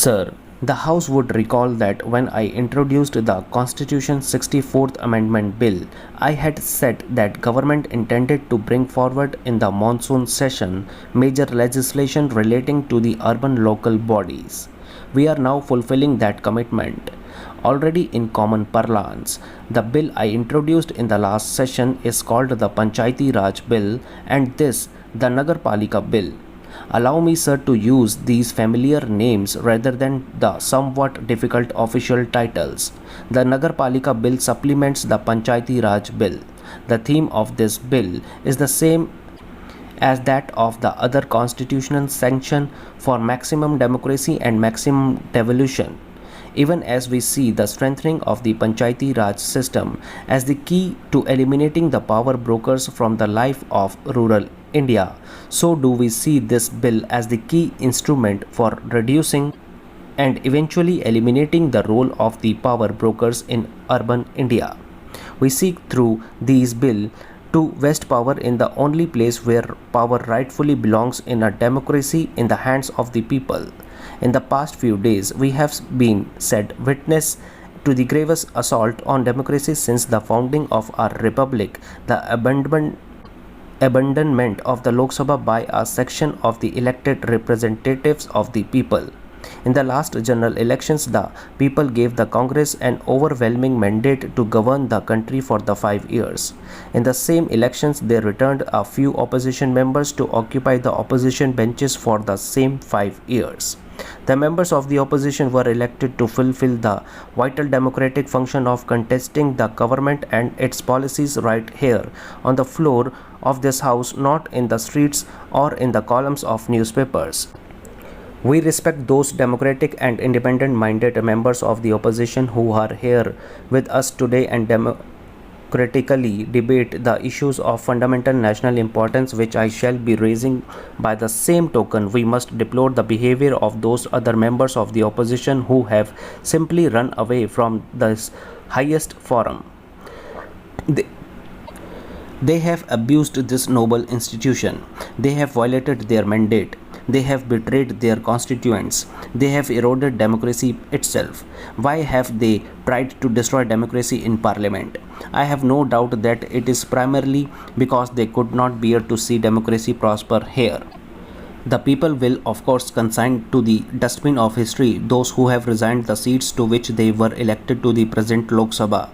Sir, the House would recall that when I introduced the Constitution's 64th Amendment Bill, I had said that government intended to bring forward in the monsoon session major legislation relating to the urban local bodies. We are now fulfilling that commitment. Already in common parlance, the bill I introduced in the last session is called the Panchayati Raj Bill and this the Nagarpalika Bill. Allow me, sir, to use these familiar names rather than the somewhat difficult official titles. The Nagarpalika Bill supplements the Panchayati Raj Bill. The theme of this bill is the same as that of the other constitutional sanction for maximum democracy and maximum devolution. Even as we see the strengthening of the Panchayati Raj system as the key to eliminating the power brokers from the life of rural India, so do we see this bill as the key instrument for reducing and eventually eliminating the role of the power brokers in urban India. We seek through these bill to vest power in the only place where power rightfully belongs in a democracy, in the hands of the people. In the past few days, we have been said witness to the gravest assault on democracy since the founding of our republic, the abandonment of the Lok Sabha by a section of the elected representatives of the people. In the last general elections, the people gave the Congress an overwhelming mandate to govern the country for the 5 years. In the same elections, they returned a few opposition members to occupy the opposition benches for the same 5 years. The members of the opposition were elected to fulfill the vital democratic function of contesting the government and its policies right here on the floor of this house, not in the streets or in the columns of newspapers. We respect those democratic and independent-minded members of the opposition who are here with us today and democratically debate the issues of fundamental national importance which I shall be raising. By the same token, we must deplore the behavior of those other members of the opposition who have simply run away from this highest forum. They have abused this noble institution. They have violated their mandate. They have betrayed their constituents. They have eroded democracy itself. Why have they tried to destroy democracy in parliament? I have no doubt that it is primarily because they could not bear to see democracy prosper here. The people will of course consign to the dustbin of history those who have resigned the seats to which they were elected to the present Lok Sabha.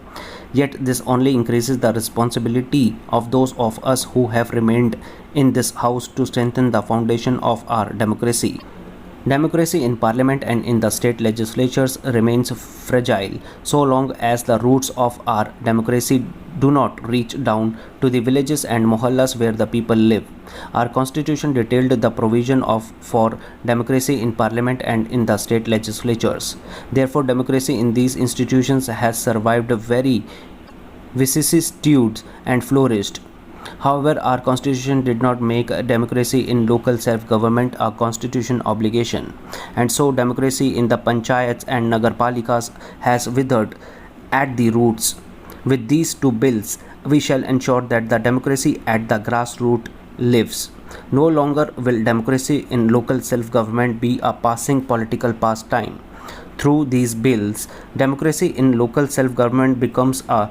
Yet this only increases the responsibility of those of us who have remained in this house to strengthen the foundation of our democracy. Democracy in parliament and in the state legislatures remains fragile so long as the roots of our democracy do not reach down to the villages and mohallas where the people live. Our constitution detailed the provision for democracy in parliament and in the state legislatures. Therefore, democracy in these institutions has survived very vicissitudes and flourished. However, our constitution did not make democracy in local self-government a constitutional obligation, and so democracy in the panchayats and nagarpalikas has withered at the roots. With these two bills, we shall ensure that the democracy at the grassroots lives. No longer will democracy in local self-government be a passing political pastime. Through these bills, democracy in local self-government becomes a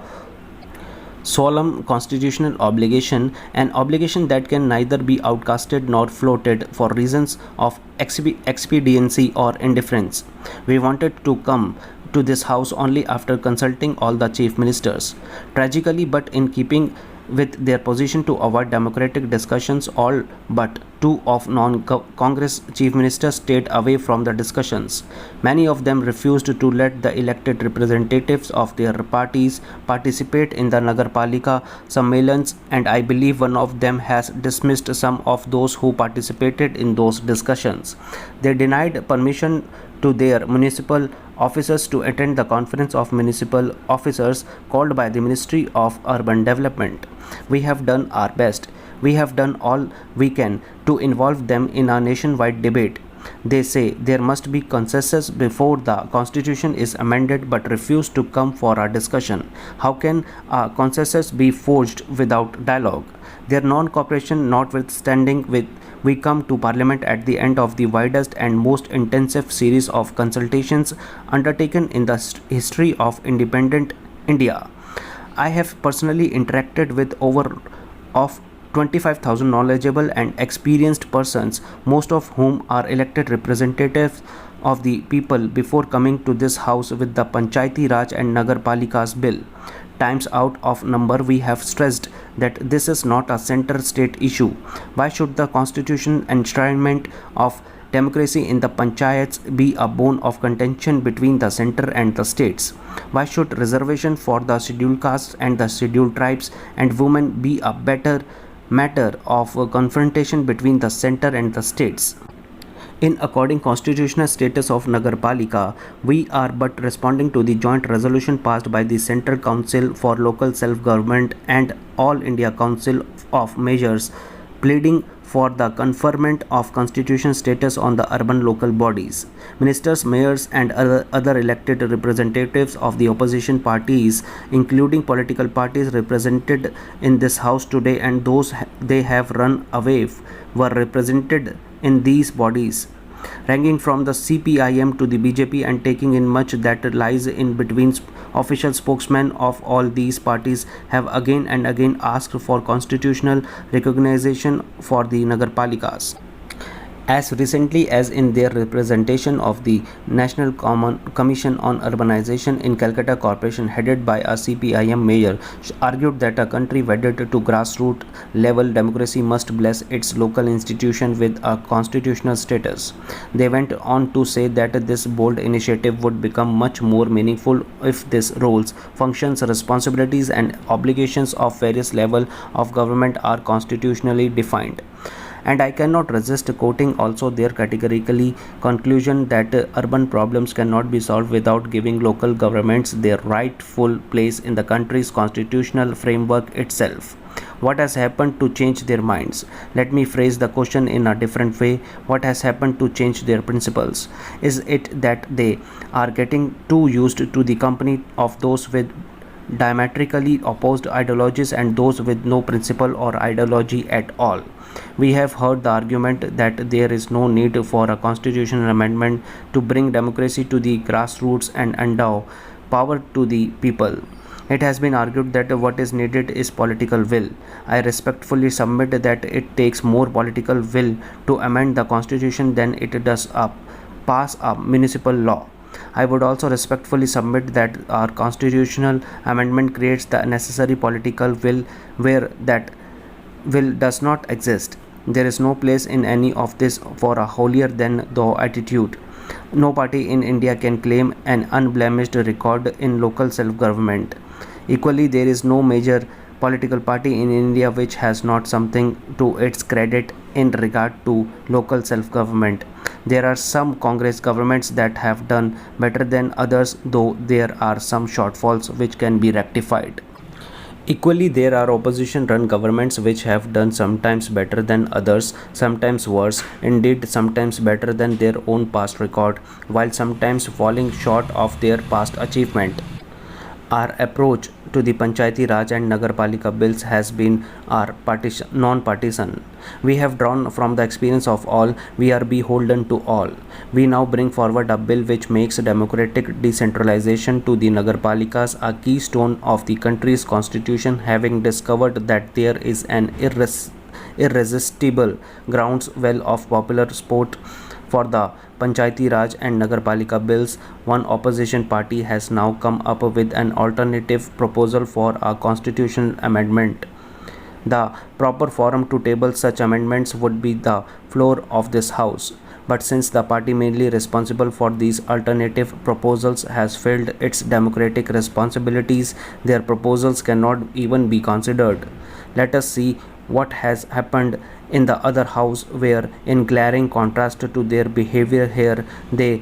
solemn constitutional obligation, an obligation that can neither be outcasted nor floated for reasons of expediency or indifference. We wanted to come to this house only after consulting all the chief ministers. Tragically, but in keeping with their position to avoid democratic discussions, all but two of non-Congress chief ministers stayed away from the discussions. Many of them refused to let the elected representatives of their parties participate in the Nagarpalika Sammelans, and I believe one of them has dismissed some of those who participated in those discussions. They denied permission to their municipal officers to attend the conference of municipal officers called by the Ministry of Urban Development. We have done our best. We have done all we can to involve them in a nationwide debate. They say there must be consensus before the constitution is amended but refuse to come for a discussion. How can a consensus be forged without dialogue? Their non-cooperation notwithstanding, We come to Parliament at the end of the widest and most intensive series of consultations undertaken in the history of independent India. I have personally interacted with over of 25,000 knowledgeable and experienced persons, most of whom are elected representatives of the people before coming to this house with the Panchayati Raj and Nagar Palikas bill. Times out of number we have stressed that this is not a center state issue. Why should the constitutional enshrinement of democracy in the panchayats be a bone of contention between the center and the states? Why should reservation for the scheduled castes and the scheduled tribes and women be a better matter of confrontation between the center and the states? In according constitutional status of Nagar Palika, we are but responding to the joint resolution passed by the Central Council for Local Self-Government and All India Council of Measures pleading for the conferment of constitutional status on the urban local bodies. Ministers, mayors and other elected representatives of the opposition parties, including political parties represented in this house today and those they have run away, were represented in these bodies, ranging from the CPIM to the BJP and taking in much that lies in between. Official spokesmen of all these parties have again and again asked for constitutional recognition for the Nagar Palikas. As recently as in their representation of the National Commission on Urbanization in Calcutta Corporation headed by a CPIM mayor argued that a country wedded to grassroots level democracy must bless its local institution with a constitutional status. They went on to say that this bold initiative would become much more meaningful if these roles, functions, responsibilities and obligations of various levels of government are constitutionally defined. And I cannot resist quoting also their categorically conclusion that urban problems cannot be solved without giving local governments their rightful place in the country's constitutional framework itself. What has happened to change their minds? Let me phrase the question in a different way. What has happened to change their principles? Is it that they are getting too used to the company of those with diametrically opposed ideologies and those with no principle or ideology at all? We have heard the argument that there is no need for a constitutional amendment to bring democracy to the grassroots and endow power to the people. It has been argued that what is needed is political will. I respectfully submit that it takes more political will to amend the constitution than it does pass a municipal law. I would also respectfully submit that our constitutional amendment creates the necessary political will where that will does not exist. There is no place in any of this for a holier than thou attitude. No party in India can claim an unblemished record in local self-government. Equally, there is no major political party in India which has not something to its credit in regard to local self-government. There are some Congress governments that have done better than others, though there are some shortfalls which can be rectified. Equally, there are opposition-run governments which have done sometimes better than others, sometimes worse, indeed sometimes better than their own past record, while sometimes falling short of their past achievement. Our approach to the Panchayati Raj and Nagar Palika bills has been our non-partisan. We have drawn from the experience of all, we are beholden to all. We now bring forward a bill which makes democratic decentralization to the Nagar Palikas a keystone of the country's constitution, having discovered that there is an irresistible groundswell of popular support for the Panchayati Raj and Nagar Palika bills. One opposition party has now come up with an alternative proposal for a constitutional amendment. The proper forum to table such amendments would be the floor of this house. But since the party mainly responsible for these alternative proposals has failed its democratic responsibilities, their proposals cannot even be considered. Let us see what has happened in the other house where, in glaring contrast to their behavior here, they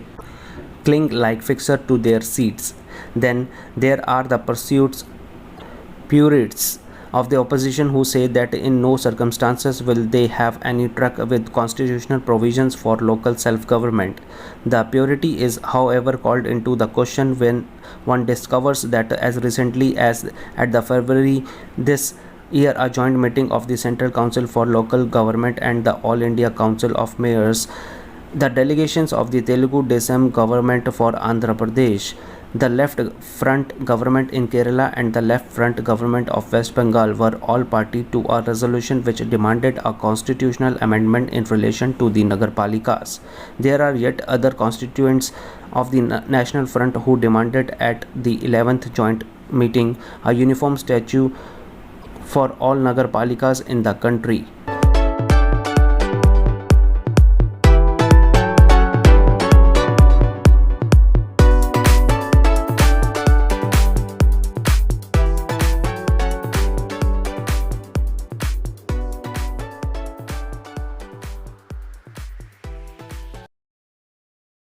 cling like fixer to their seats. Then there are the purists of the opposition who say that in no circumstances will they have any truck with constitutional provisions for local self-government. The purity is, however, called into the question when one discovers that as recently as at the February this Here, a joint meeting of the Central Council for Local Government and the All India Council of Mayors, the delegations of the Telugu Desam government for Andhra Pradesh, the Left Front government in Kerala and the Left Front government of West Bengal were all party to a resolution which demanded a constitutional amendment in relation to the Nagarpalikas. There are yet other constituents of the National Front who demanded at the 11th joint meeting a uniform statute for all Nagarpalikas in the country.